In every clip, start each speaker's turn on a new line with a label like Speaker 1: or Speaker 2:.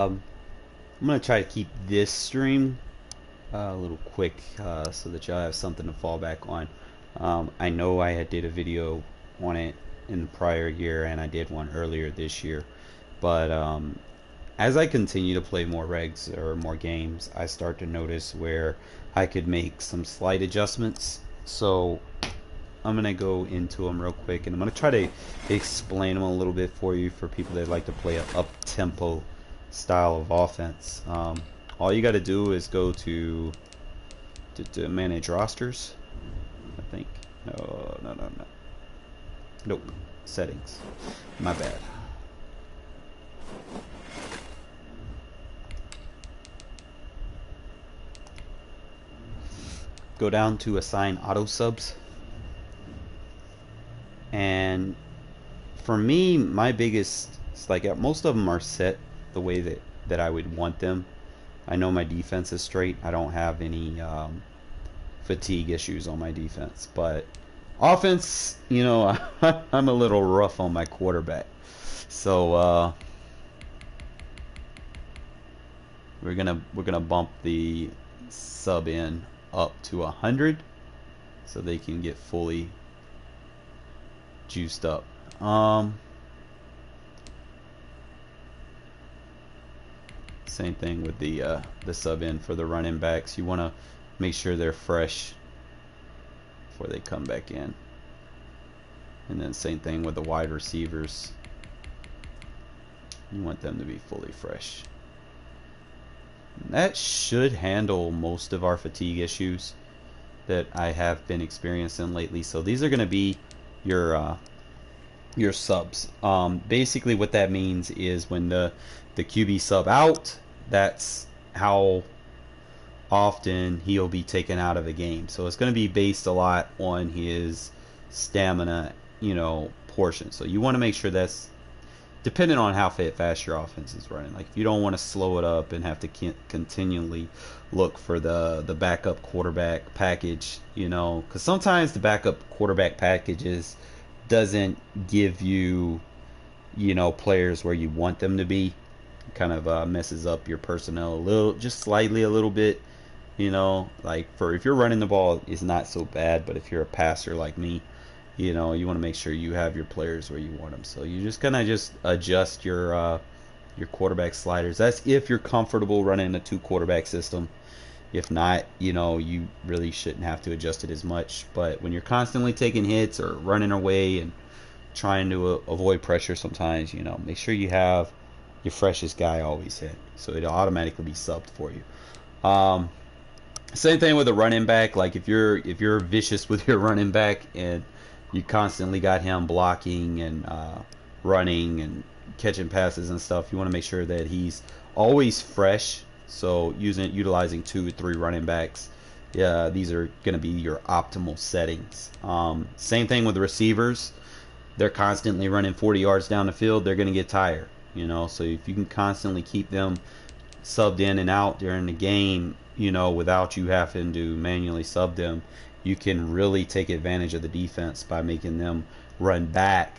Speaker 1: I'm gonna try to keep this stream a little quick so that y'all have something to fall back on. I know I had did a video on it in the prior year, and I did one earlier this year. But as I continue to play more regs or more games, I start to notice where I could make some slight adjustments. So I'm gonna go into them real quick, and I'm gonna try to explain them a little bit for you for people that like to play an up-tempo style of offense. All you got to do is go to manage rosters. I think no, nope, settings. My bad. Go down to assign auto subs, and for me, my biggest, it's like most of them are set the way that I would want them. I know my defense is straight. I don't have any fatigue issues on my defense, but offense, you know, I'm a little rough on my quarterback. So we're gonna bump the sub in up to 100 so they can get fully juiced up. Same thing with the sub in for the running backs. You want to make sure they're fresh before they come back in. And then same thing with the wide receivers. You want them to be fully fresh. And that should handle most of our fatigue issues that I have been experiencing lately. So these are going to be your subs. Basically what that means is when the QB sub out, that's how often he'll be taken out of a game. So it's going to be based a lot on his stamina, portion. So you want to make sure that's depending on how fast your offense is running. Like if you don't want to slow it up and have to continually look for the backup quarterback package, because sometimes the backup quarterback packages doesn't give you, players where you want them to be. It kind of messes up your personnel a little, just slightly a little bit. Like if you're running the ball, it's not so bad, but if you're a passer like me, you want to make sure you have your players where you want them. So you just kind of just adjust your quarterback sliders. That's if you're comfortable running a 2 quarterback system. If not, you really shouldn't have to adjust it as much. But when you're constantly taking hits or running away and trying to avoid pressure sometimes, make sure you have your freshest guy always hit. So it'll automatically be subbed for you. Same thing with a running back. Like if you're vicious with your running back and you constantly got him blocking and running and catching passes and stuff, you want to make sure that he's always fresh. So utilizing 2 or 3 running backs, yeah, these are going to be your optimal settings. Same thing with the receivers. They're constantly running 40 yards down the field. They're going to get tired. So if you can constantly keep them subbed in and out during the game, without you having to manually sub them, you can really take advantage of the defense by making them run back,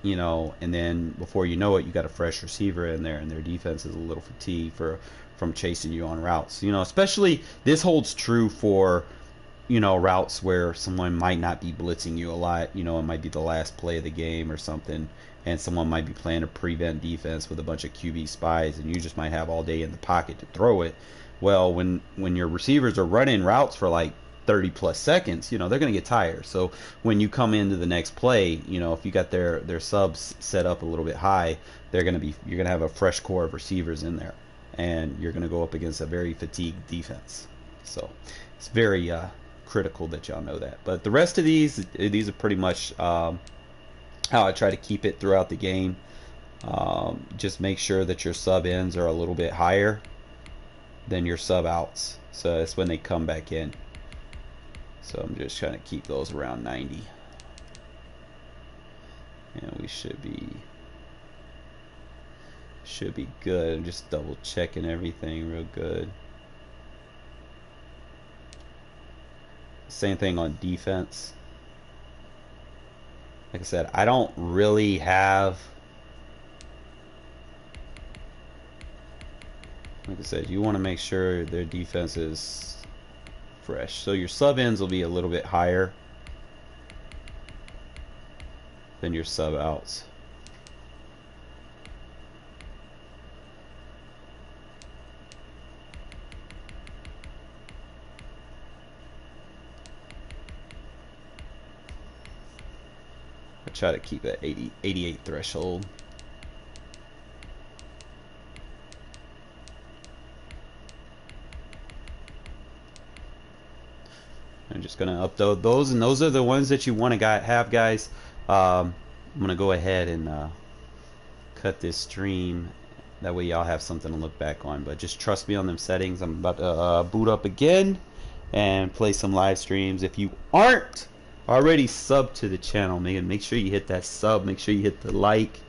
Speaker 1: and then before you know it, you got a fresh receiver in there, and their defense is a little fatigued from chasing you on routes. Especially this holds true for routes where someone might not be blitzing you a lot. It might be the last play of the game or something, and someone might be playing a prevent defense with a bunch of QB spies, and you just might have all day in the pocket to throw it. Well, when your receivers are running routes for like 30 plus seconds, they're going to get tired. So when you come into the next play, if you got their subs set up a little bit high, you're going to have a fresh core of receivers in there, and you're going to go up against a very fatigued defense. So it's very critical that y'all know that. But the rest of these are pretty much how I try to keep it throughout the game. Just make sure that your sub ins are a little bit higher than your sub outs, so that's when they come back in. So I'm just trying to keep those around 90, and we should be good. I'm just double checking everything real good. Same thing on defense. Like I said, I don't really have like I said, you want to make sure their defense is fresh. So your sub ins will be a little bit higher than your sub outs. I try to keep that 88 threshold. I'm just gonna upload those, and those are the ones that you want to have, guys. I'm gonna go ahead and cut this stream. That way y'all have something to look back on. But just trust me on them settings. I'm about to boot up again and play some live streams. If you aren't already subbed to the channel, man, make sure you hit that sub. Make sure you hit the like,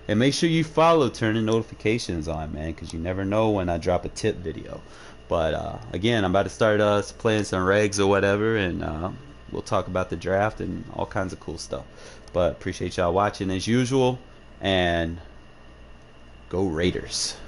Speaker 1: and make sure you follow, turning notifications on, man, because you never know when I drop a tip video. But again, I'm about to start playing some regs or whatever, and we'll talk about the draft and all kinds of cool stuff. But appreciate y'all watching as usual, and go Raiders.